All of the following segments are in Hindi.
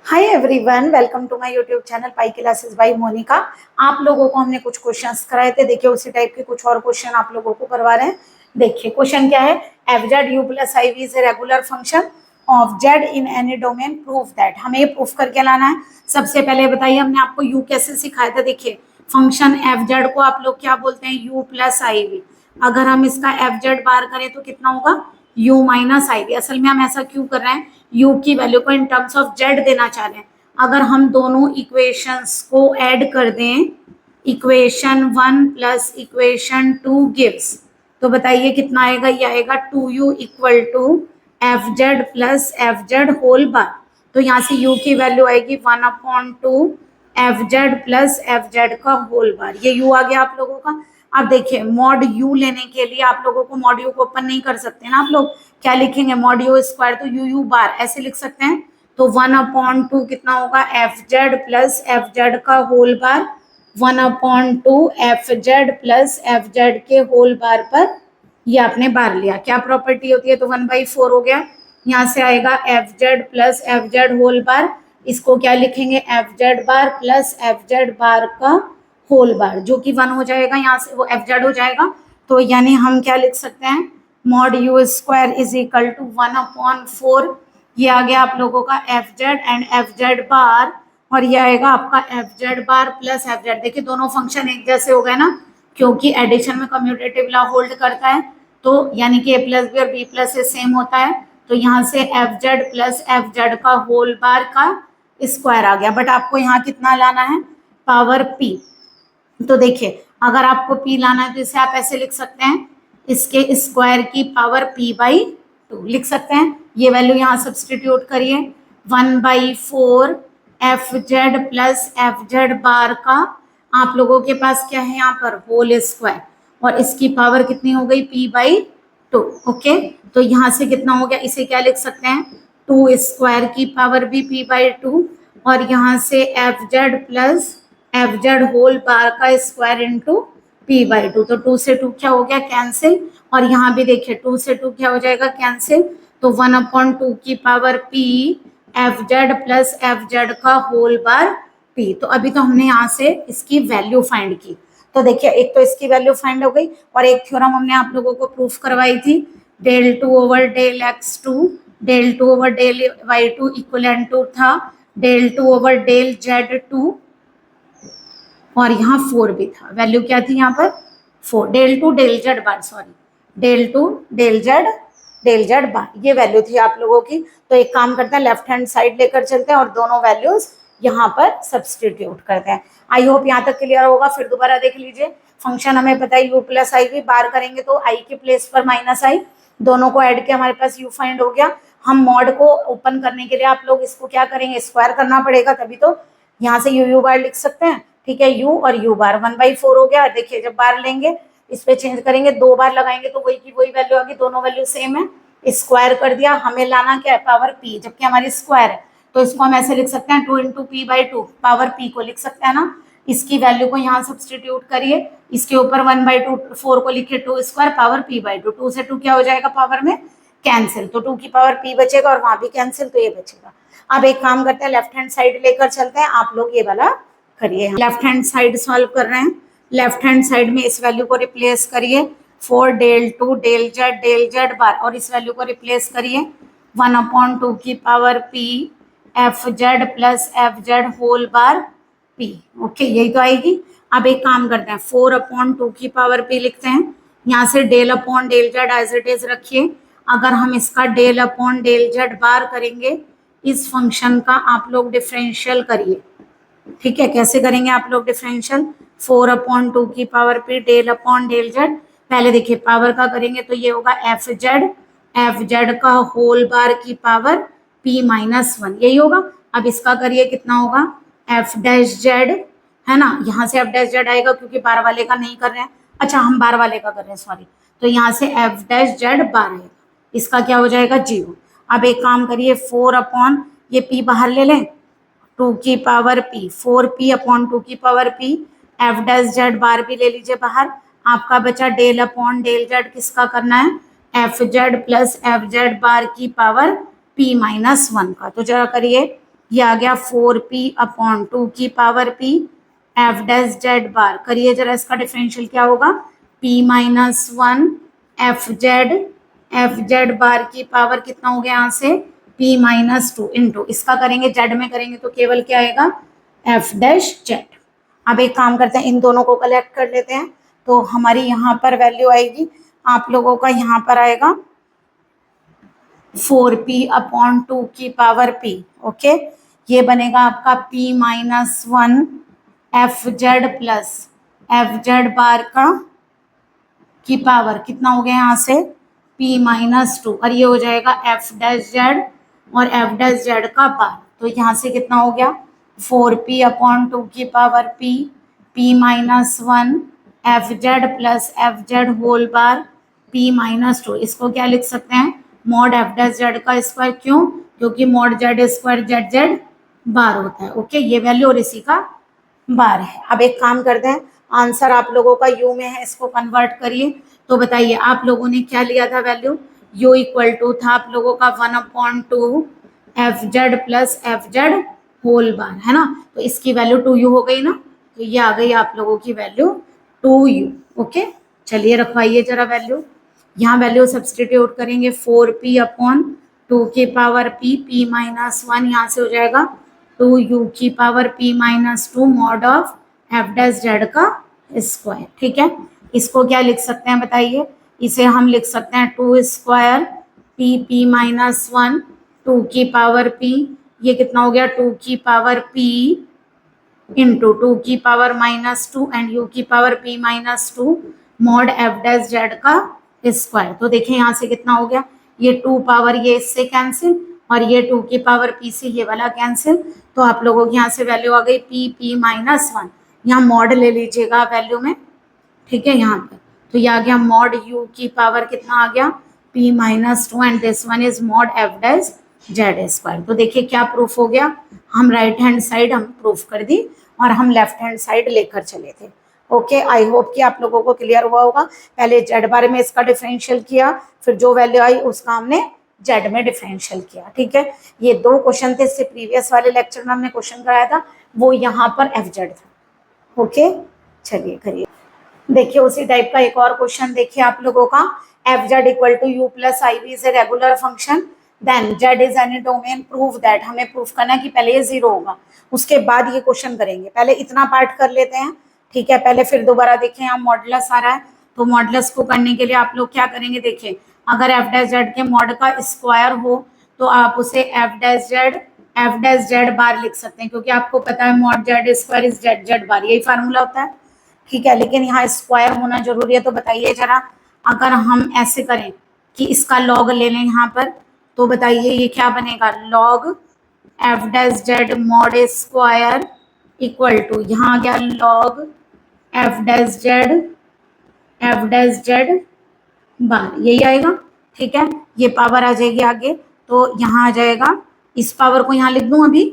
Hi everyone, welcome to my YouTube channel pi classes by Monika. आप लोगों को हमने कुछ क्वेश्चंस कराए थे। देखिए उसी टाइप के कुछ और क्वेश्चन आप लोगों को करवा रहे हैं। देखिए क्वेश्चन क्या है, F z u plus I we is a regular function of z in any domain, prove that. हमें ये प्रूफ करके लाना है। सबसे पहले बताइए हमने आपको यू कैसे सिखाया था। देखिए फंक्शन एफ जेड को आप लोग क्या बोलते हैं, यू प्लस आई वी। अगर हम इसका एफ जेड बार करें तो कितना होगा, u माइनस आई वी। असल में हम ऐसा क्यों कर रहे हैं, u की वैल्यू को इन टर्म्स ऑफ z देना चाह रहे हैं। अगर हम दोनों इक्वेशंस को ऐड कर दें, इक्वेशन 1 प्लस इक्वेशन 2 गिव्स, तो बताइए कितना आएगा। ये आएगा 2u equal to f Z plus F Z whole bar. तो यहाँ से u की वैल्यू आएगी 1/2 F Z plus F Z का होल बार। ये u आ गया आप लोगों का। अब देखिए मॉड u लेने के लिए आप लोगों को मॉड u को ओपन नहीं कर सकते ना। आप लोग क्या लिखेंगे, मॉड u स्क्वायर, तो u बार ऐसे लिख सकते हैं। तो 1/2 कितना होगा, F Z plus F Z का whole bar 1/2 F Z plus F Z के होल बार पर ये आपने बार लिया। क्या प्रॉपर्टी होती है, तो 1/4 हो गया। यहाँ से आएगा f Z plus F Z whole bar, इसको क्या लिखेंगे, f Z bar plus F Z bar का होल बार, जो कि 1 हो जाएगा। यहाँ से वो एफ जेड हो जाएगा। तो यानी हम क्या लिख सकते हैं, mod U square is equal to 1/4। ये आ गया आप लोगों का F Z and F Z bar, और ये आएगा आपका F Z bar plus F Z. देखिए दोनों फंक्शन एक जैसे हो गए ना, क्योंकि एडिशन में कम्यूटेटिव लॉ होल्ड करता है। तो यानी कि ए प्लस बी और बी प्लस ए सेम होता है। तो यहाँ से f Z plus F Z का होल बार का स्क्वायर आ गया। बट आपको यहाँ कितना लाना है, पावर पी। तो देखिए अगर आपको p लाना है तो इसे आप ऐसे लिख सकते हैं, इसके स्क्वायर की पावर p/2 लिख सकते हैं। ये वैल्यू यहाँ सब्सटीट्यूट करिए, 1/4 F Z plus F Z bar का आप लोगों के पास क्या है यहाँ पर, होल स्क्वायर, और इसकी पावर कितनी हो गई, p/2। ओके, तो यहाँ से कितना हो गया, इसे क्या लिख सकते हैं, 2 स्क्वायर की पावर भी p/2, और यहाँ से f Z plus F Z whole bar का स्क्वायर इंटू p/2। तो 2 से 2 क्या हो गया, कैंसिल। और यहाँ भी देखिए 2 से 2 क्या हो जाएगा, कैंसिल। तो 1/2 की power p F Z plus F Z का होल बार p। तो अभी तो हमने यहाँ से इसकी वैल्यू फाइंड की। तो देखिए एक तो इसकी वैल्यू फाइंड हो गई, और एक थ्योरम हमने आप लोगों को प्रूफ करवाई थी, del 2 over del x2 del 2 over del y2 equivalent to था del 2 ओवर del z2, और यहाँ 4 भी था। वैल्यू क्या थी यहाँ पर, 4, del 2 del z बार, सॉरी del 2 del z बार, ये वैल्यू थी आप लोगों की। तो एक काम करते हैं, लेफ्ट हैंड साइड लेकर चलते हैं और दोनों वैल्यूज यहाँ पर सब्सटीट्यूट करते हैं। आई होप यहाँ तक क्लियर होगा। फिर दोबारा देख लीजिए, फंक्शन हमें पता है यू प्लस आई वी, बार करेंगे तो आई के प्लेस पर माइनस आई, दोनों को ऐड किया, हमारे पास यू फाइंड हो गया। हम मॉड को ओपन करने के लिए आप लोग इसको क्या करेंगे, स्क्वायर करना पड़ेगा, तभी तो यहाँ से यू बार लिख सकते हैं। ठीक है, u और u बार 1/4 हो गया। देखिए जब बार लेंगे इस पे चेंज करेंगे, 2 बार लगाएंगे तो वही की वही वैल्यू आ गई, दोनों वैल्यू सेम है। स्क्वायर कर दिया, हमें लाना क्या है, पावर p, जबकि हमारी स्क्वायर है। तो इसको हम ऐसे लिख सकते हैं 2 इंटू p/2, पावर p को लिख सकते हैं ना। इसकी वैल्यू को यहाँ सब्सटीट्यूट करिए, इसके ऊपर 1/2 4 को लिखिए 2 स्क्वायर पावर p/2। 2 से 2 क्या हो जाएगा, पावर में कैंसिल, तो 2 की पावर p बचेगा, और वहां भी कैंसिल, तो ये बचेगा। अब एक काम करते हैं, लेफ्ट हैंड साइड लेकर चलते हैं। आप लोग ये वाला करिए, लेफ्ट हैंड साइड सॉल्व कर रहे हैं। लेफ्ट हैंड साइड में इस वैल्यू को रिप्लेस करिए, 4 del 2 del z बार, और इस वैल्यू को रिप्लेस करिए 1/2 की power p F Z plus F Z whole bar p। Okay, यही तो आएगी। अब एक काम करते हैं, 4/2 की पावर p लिखते हैं, यहाँ से del upon del z as it is रखिए। अगर हम इसका del upon del z bar करेंगे, इस फंक्शन का आप लोग डिफरेंशियल करिए। ठीक है, कैसे करेंगे आप लोग डिफरेंशियल, 4/2 की power p del upon del z। पहले देखिए पावर का करेंगे तो ये होगा एफ जेड का होल बार की पावर p-1, यही होगा। अब इसका करिए, कितना होगा, एफ डैश जेड, है ना, यहाँ से एफ डैश जेड आएगा क्योंकि बार वाले का नहीं कर रहे हैं। अच्छा हम बार वाले का कर रहे हैं, सॉरी। तो यहाँ से एफ डैश जेड बार है, इसका क्या हो जाएगा, 0। अब एक काम करिए, 4 अपॉन ये p बाहर ले लें, 2 की पावर p, 4p/2 की power p, F dash Z bar भी ले लीजिए बाहर। आपका बचा del अपॉन del z, किसका करना है, F Z plus F Z bar की पावर p-1 का। तो जरा करिए, ये आ गया 4p/2 एफ डैश जेड बार। करिए जरा इसका डिफरेंशियल क्या होगा, p-1 एफ जेड बार की पावर कितना हो गया यहाँ से p-2 इंटू इसका करेंगे जेड में करेंगे तो केवल क्या आएगा एफ डैश जेड। अब एक काम करते हैं, इन दोनों को कलेक्ट कर लेते हैं तो हमारी यहाँ पर वैल्यू आएगी, आप लोगों का यहाँ पर आएगा 4p/2 ओके। ये बनेगा आपका p-1 F Z plus F Z bar का की पावर कितना हो गया यहाँ से p-2 और ये हो जाएगा एफ डैश जेड और एफ डैश जेड का बार। तो यहाँ से कितना हो गया 4p/2 p-1 F Z plus F Z whole bar p-2। इसको क्या लिख सकते हैं मॉड एफ डैश जेड का स्क्वायर, क्यों, क्योंकि mod Z square Z Z bar होता है ओके। ये वैल्यू और इसी का बार है। अब एक काम करते हैं, आंसर आप लोगों का यू में है, इसको कन्वर्ट करिए। तो बताइए आप लोगों ने क्या लिया था वैल्यू, यू इक्वल टू था आप लोगों का 1/2 F Z plus F Z whole bar, है ना। तो इसकी वैल्यू 2u हो गई ना, तो ये आ गई आप लोगों की वैल्यू 2u ओके। चलिए रखवाइए जरा वैल्यू, यहाँ वैल्यू सब्सटीट्यूट करेंगे 4p/2 p-1 यहाँ से हो जाएगा 2u p-2 mod of F dash Z का स्क्वायर, ठीक है। इसको क्या लिख सकते हैं बताइए, इसे हम लिख सकते हैं 2 स्क्वायर p-1 2 की पावर p, ये कितना हो गया 2 की पावर p इंटू 2 की पावर -2 एंड u की power p-2 mod F dash Z का स्क्वायर। तो देखिए यहाँ से कितना हो गया, ये 2 पावर ये इससे कैंसिल और ये 2 की पावर p से ये वाला कैंसिल। तो आप लोगों की यहाँ से वैल्यू आ गई p-1, यहाँ मॉड ले लीजिएगा वैल्यू में, ठीक है यहाँ पर। तो ये आ गया मॉड u की पावर कितना आ गया p-2 and this one is mod F dash Z square. तो देखिए क्या प्रूफ हो गया, हम राइट हैंड साइड हम प्रूफ कर दी और हम लेफ्ट हैंड साइड लेकर चले थे ओके। आई होप कि आप लोगों को क्लियर हुआ होगा। पहले जेड बारे में इसका डिफरेंशियल किया, फिर जो वैल्यू आई उसका हमने जेड में डिफरेंशियल किया, ठीक है। ये 2 क्वेश्चन थे, इससे प्रीवियस वाले लेक्चर में हमने क्वेश्चन कराया था, वो यहाँ पर एफ जेड था ओके। चलिए करिए, देखिए उसी टाइप का एक और क्वेश्चन देखिए आप लोगों का, F Z equal to U plus I we is a regular function then Z is any domain prove that. हमें प्रूफ करना है कि पहले ये 0 होगा, उसके बाद ये क्वेश्चन करेंगे। पहले इतना पार्ट कर लेते हैं, ठीक है। पहले फिर दोबारा देखें, यहाँ मॉडुलस आ रहा है, तो मॉडुलस को करने के लिए आप लोग क्या करेंगे, देखिए अगर एफ डैश जेड के मॉड का स्क्वायर हो तो आप उसे एफ डैश जेड बार लिख सकते हैं, क्योंकि आपको पता है mod Z square is Z Z bar, यही फार्मूला होता है, ठीक है। लेकिन यहाँ स्क्वायर होना जरूरी है। तो बताइए जरा, अगर हम ऐसे करें कि इसका लॉग ले लें यहाँ पर, तो बताइए ये क्या बनेगा, log F dash Z mod square equal to यहाँ आ गया log F dash Z bar, यही आएगा, ठीक है। ये पावर आ जाएगी आगे, तो यहाँ आ जाएगा, इस पावर को यहाँ लिख दूं अभी,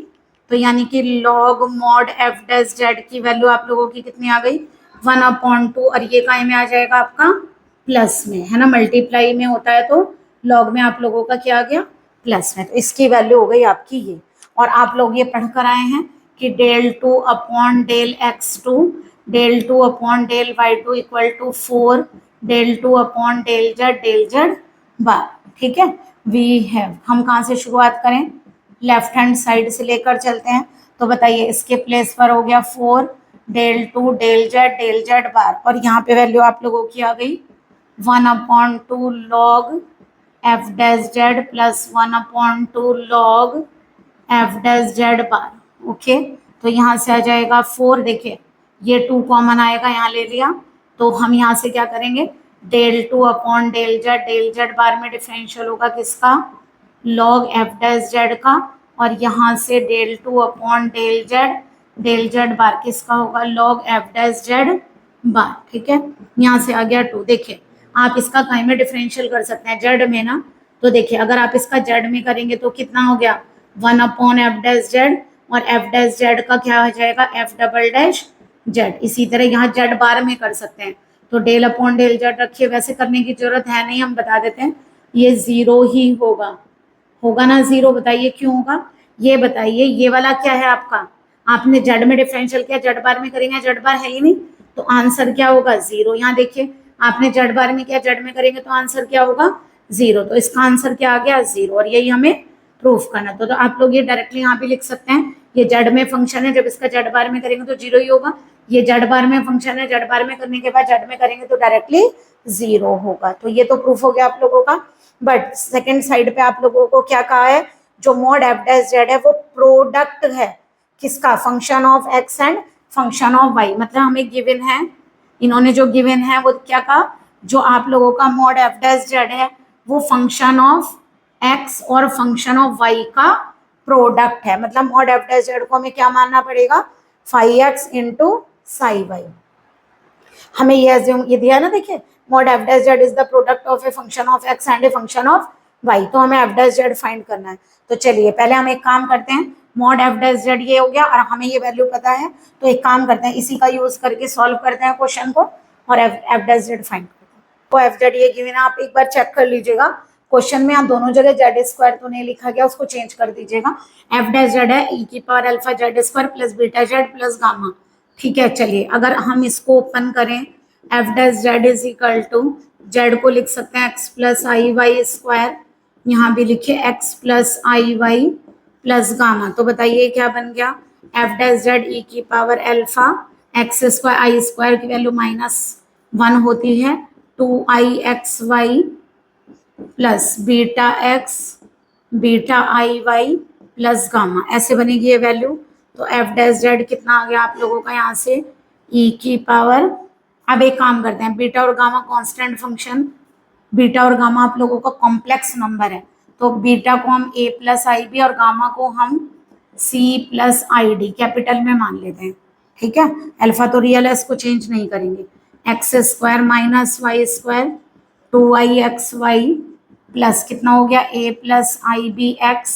तो यानी कि log mod F dash Z की वैल्यू आप लोगों की कितनी आ गई 1/2 और ये काय में आ जाएगा आपका प्लस में, है ना। मल्टीप्लाई में होता है तो लॉग में आप लोगों का क्या आ गया प्लस में, तो इसकी वैल्यू हो गई आपकी ये। और आप लोग ये पढ़ कर आए हैं कि del 2 upon del x2 del 2 upon del y2 equal to 4 del 2 upon del z bar, ठीक है। वी हैव, हम कहाँ से शुरुआत करें, लेफ्ट हैंड साइड से लेकर चलते हैं। तो बताइए इसके प्लेस पर हो गया 4 del 2 del z बार, और यहाँ पे वैल्यू आप लोगों की आ गई 1/2 log F dash Z plus 1/2 log F dash Z bar okay. तो यहाँ से आ जाएगा 4, देखिए ये 2 कॉमन आएगा, यहाँ ले लिया, तो हम यहाँ से क्या करेंगे del 2 अपॉन del z बार में डिफरेंशियल होगा किसका log एफ डैश जेड का, और यहाँ से del 2 अपॉन del z बार किसका होगा log एफ डैश जेड बार, ठीक है। यहाँ से आ गया 2, देखिए आप इसका कहीं में डिफरेंशियल कर सकते हैं जेड में ना, तो देखिए अगर आप इसका जेड में करेंगे तो कितना हो गया 1/एफ डैश जेड, और एफ डैश जेड का क्या हो जाएगा एफ डबल डैश जेड। इसी तरह यहाँ जेड बार में कर सकते हैं, तो डेल अपॉन डेल जेड रखिए, वैसे करने की जरूरत है नहीं, हम बता देते हैं ये 0 ही होगा, होगा ना 0, बताइए क्यों होगा, ये बताइए ये वाला क्या है आपका, आपने जेड में डिफरेंशियल किया, जेड बार में करेंगे, जेड बार है ही नहीं, तो आंसर क्या होगा 0। यहाँ देखिए आपने जेड बार में किया, जेड में करेंगे तो आंसर क्या होगा 0, तो इसका आंसर क्या आ गया 0, और यही हमें प्रूफ करना। तो आप लोग ये डायरेक्टली यहाँ भी लिख सकते हैं, ये जेड में फंक्शन है, जब इसका जेड बार में करेंगे तो 0 ही होगा। ये जेड बार में फंक्शन है, जेड बार में करने के बाद जेड में करेंगे तो डायरेक्टली 0 होगा। तो ये तो प्रूफ हो गया आप लोगों का। बट सेकेंड साइड पे आप लोगों को क्या कहा है, जो मॉड एफ डैश जेड है वो प्रोडक्ट है किसका, function of X and function of Y. मतलब हमें गिवन है, इन्होंने जो गिवन है वो क्या कहा, जो आप लोगों का मॉड एफ डैश जेड है वो फंक्शन ऑफ एक्स और फंक्शन ऑफ वाई का प्रोडक्ट है। मतलब मॉड एफ डैश जेड को हमें क्या मानना पड़ेगा, phi X into psi Y. हमें ये एज्यूम ये दिया ना, देखिए mod F dash Z is the product of a function of X and a function of Y, तो हमें एफ डैश जेड फाइंड करना है। तो चलिए पहले हम एक काम करते हैं, मॉड एफ डैश जेड ये हो गया और हमें ये वैल्यू पता है, तो एक काम करते हैं इसी का यूज करके सॉल्व करते हैं क्वेश्चन को और एफ डैश जेड फाइंड करते हैं। तो एफ जेड ये गिवन है, आप एक बार चेक कर लीजिएगा क्वेश्चन में, आप दोनों जगह जेड स्क्वायर तो नहीं लिखा गया, उसको चेंज कर दीजिएगा। एफ डैश जेड है ई की power alpha Z square plus beta Z plus gamma. ठीक है, चलिए अगर हम इसको ओपन करें, F dash Z is equal to, Z को लिख सकते हैं X plus I Y square, यहाँ भी लिखिए X plus I Y plus gamma. तो बताइए क्या बन गया, एफ डैश जेड ई की power alpha X square I square की वैल्यू -1 होती है, 2i X Y plus beta X beta I Y plus gamma, ऐसे बनेगी ये वैल्यू। तो एफ डैश जेड कितना आ गया आप लोगों का यहाँ से ई की पावर, अब एक काम करते हैं, बीटा और गामा कांस्टेंट फंक्शन, बीटा और गामा आप लोगों का कॉम्प्लेक्स नंबर है, तो बीटा को हम a प्लस आई बी और गामा को हम c plus I D capital में मान लेते हैं। ठीक है, अल्फा तो रियल है, इसको चेंज नहीं करेंगे। X square minus Y square 2i(x(y) plus कितना हो गया a plus I B X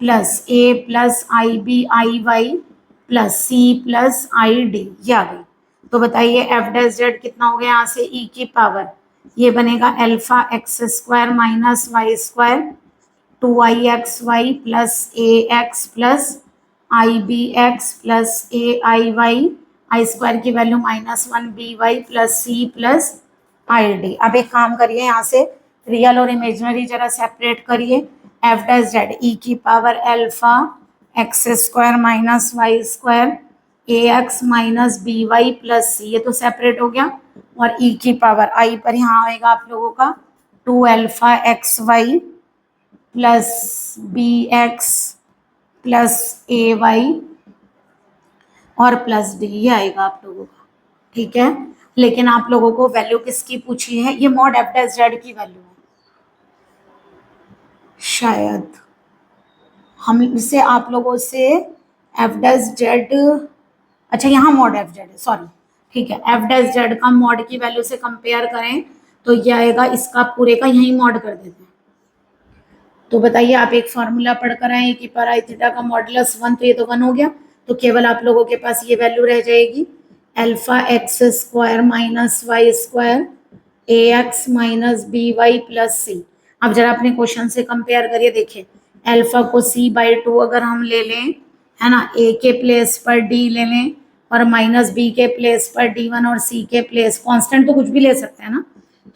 plus a plus I B I Y plus c plus I D, ये आ गई। तो बताइए एफ डैश जेड कितना हो गया यहाँ से e की पावर, ये बनेगा alpha X square minus Y square 2i(x(y) plus A X plus I B X plus A I Y, I square की value -1 B Y plus C plus I D. अब एक काम करिए, यहाँ से रियल और इमेजनरी जरा सेपरेट करिए। एफ डैश जेड ई की power alpha X square minus Y square A X minus B Y plus C, ये तो सेपरेट हो गया, और ई की पावर आई पर यहाँ आएगा आप लोगों का 2 alpha X Y plus B X plus A Y और प्लस डी, ये आएगा आप लोगों का। ठीक है, लेकिन आप लोगों को वैल्यू किसकी पूछी है, ये मॉड एफ डैश जेड की वैल्यू है। शायद हम इसे आप लोगों से एफ डैश जेड, अच्छा यहाँ मॉड एफ जेड है, सॉरी, ठीक है, एफ डैश जेड का मॉड की वैल्यू से कंपेयर करें तो ये आएगा, इसका पूरे का यही मॉड कर देते हैं। तो बताइए आप एक फार्मूला पढ़कर आए कि पर आई थीटा का मॉडुलस 1, तो ये तो 1 हो गया, तो केवल आप लोगों के पास ये वैल्यू रह जाएगी alpha X square minus Y square A X minus B Y plus C. अब जरा अपने क्वेश्चन से कंपेयर करिए, देखिए अल्फा को c/2 अगर हम ले लें, है ना, a के प्लेस पर d ले लें और माइनस b के प्लेस पर d1 और c के प्लेस, कांस्टेंट तो कुछ भी ले सकते हैं ना,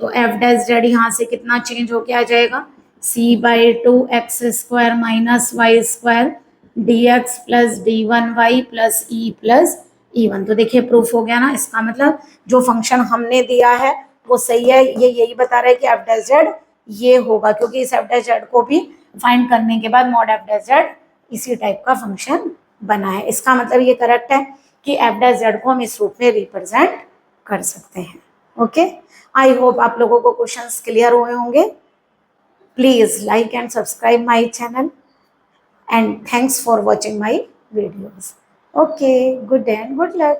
तो एफ डैश जेड यहाँ से कितना चेंज होके आ जाएगा, c/2 X square minus Y square D X plus D one Y plus E plus E1। तो देखिए प्रूफ हो गया ना, इसका मतलब जो फंक्शन हमने दिया है वो सही है, ये यही बता रहा है कि एफ डैश जेड ये होगा, क्योंकि इस एफ डैश जेड को भी फाइंड करने के बाद मॉड एफ डैश जेड इसी टाइप का फंक्शन बना है। इसका मतलब ये करेक्ट है कि एफ डैश जेड को हम इस रूप में रिप्रेजेंट कर सकते हैं। ओके, आई होप आप लोगों को क्वेश्चंस क्लियर हुए होंगे। Please like and subscribe my channel and thanks for watching my videos. Okay, good day and good luck.